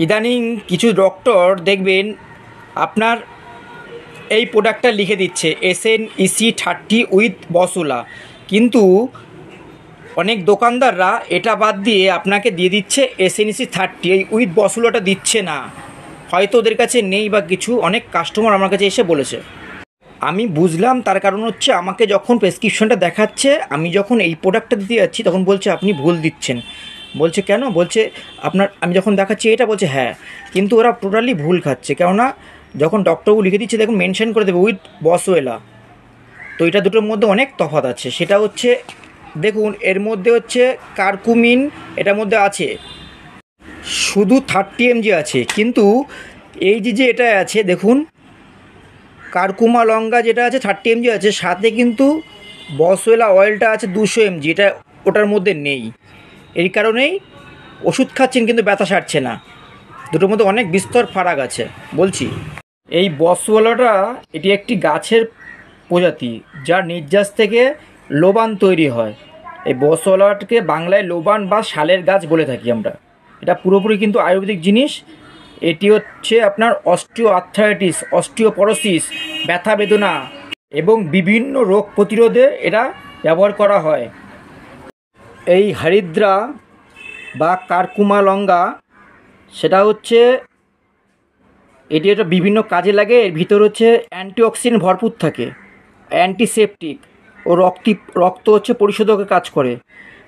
ইদানিং কিছু ডক্টর দেখবেন আপনার এই প্রোডাক্টটা লিখে দিচ্ছে SNEC30 উইথ বসুলা, কিন্তু অনেক দোকানদাররা এটা বাদ দিয়ে আপনাকে দিয়ে দিচ্ছে SNEC30, এই উইথ বসুলাটা দিচ্ছে না, হয়তো ওদের কাছে নেই বা কিছু। অনেক কাস্টমার আমার কাছে এসে বলেছে। আমি বুঝলাম তার কারণ হচ্ছে আমাকে যখন প্রেসক্রিপশনটা দেখাচ্ছে, আমি যখন এই প্রোডাক্টটা দিতে যাচ্ছি তখন বলছে আপনি ভুল দিচ্ছেন। বলছে কেন? বলছে আপনার, আমি যখন দেখাচ্ছি এটা, বলছে হ্যাঁ, কিন্তু ওরা টোটালি ভুল খাচ্ছে। কেননা যখন ডক্টরবাবু লিখে দিচ্ছে দেখুন মেনশন করে দেবে উইথ বসওয়েলা, তো এটা দুটোর মধ্যে অনেক তফাৎ আছে। সেটা হচ্ছে দেখুন এর মধ্যে হচ্ছে কারকুমিন, এটার মধ্যে আছে শুধু 30 mg আছে, কিন্তু এই যে এটা আছে দেখুন কারকুমা লঙ্কা যেটা আছে 30 mg আছে, সাথে কিন্তু বসওয়েলা অয়েলটা আছে 200 mg, এটা ওটার মধ্যে নেই। এই কারণেই ওষুধ খাচ্ছেন কিন্তু ব্যথা সারছে না। দুটোর মধ্যে অনেক বিস্তর ফারাক আছে বলছি। এই বসওয়েলাটা এটি একটি গাছের প্রজাতি যার নির্যাস থেকে লোবান তৈরি হয়। এই বসওয়েলাটাকে বাংলায় লোবান বা শালের গাছ বলে থাকি আমরা। এটা পুরোপুরি কিন্তু আয়ুর্বেদিক জিনিস। এটি হচ্ছে আপনার অস্টিও আর্থ্রাইটিস, অস্টিওপরোসিস, ব্যথা বেদনা এবং বিভিন্ন রোগ প্রতিরোধে এটা ব্যবহার করা হয়। এই হরিদ্রা বা কারকুমা লঙ্কা সেটা হচ্ছে এটি একটা বিভিন্ন কাজে লাগে। এর ভিতর হচ্ছে অ্যান্টিঅক্সিডেন্ট ভরপুর থাকে, অ্যান্টিসেপটিক ও রক্ত হচ্ছে পরিশোধকের কাজ করে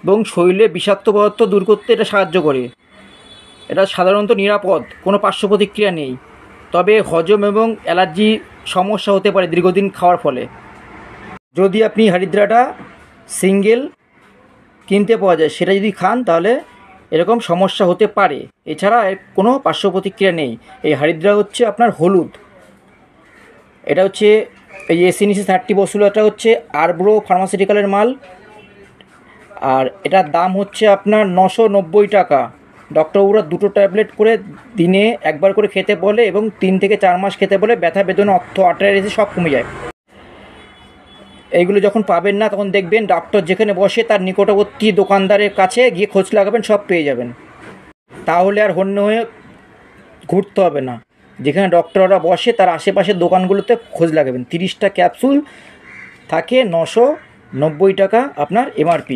এবং শরীরে বিষাক্ত পদার্থ দূর করতে এটা সাহায্য করে। এটা সাধারণত নিরাপদ, কোনো পার্শ্ব প্রতিক্রিয়া নেই, তবে হজম এবং অ্যালার্জি সমস্যা হতে পারে দীর্ঘদিন খাওয়ার ফলে। যদি আপনি হরিদ্রাটা সিঙ্গেল কিনতে পাওয়া যায়, সেটা যদি খান তাহলে এরকম সমস্যা হতে পারে। এছাড়া এর কোনো পার্শ্ব প্রতিক্রিয়া নেই। এই হরিদ্রা হচ্ছে আপনার হলুদ, এটা হচ্ছে এই SNEC30 বসুলাটা হচ্ছে আরব্রো ফার্মাসিউটিক্যালের মাল, আর এটার দাম হচ্ছে আপনার 990 টাকা। ডক্টরবাবুরা দুটো ট্যাবলেট করে দিনে একবার করে খেতে বলে এবং 3 থেকে 4 মাস খেতে বলে। ব্যথা বেদনা, আর্থ্রাইটিস সব কমে যায়। এইগুলো যখন পাবেন না তখন দেখবেন ডক্টর যেখানে বসে তার নিকটবর্তী দোকানদারের কাছে গিয়ে খোঁজ লাগাবেন, সব পেয়ে যাবেন। তাহলে আর হন্য হয়ে ঘুরতে হবে না। যেখানে ডক্টররা বসে তার আশেপাশের দোকানগুলোতে খোঁজ লাগাবেন। 30টা ক্যাপসুল থাকে 990 টাকা আপনার MRP।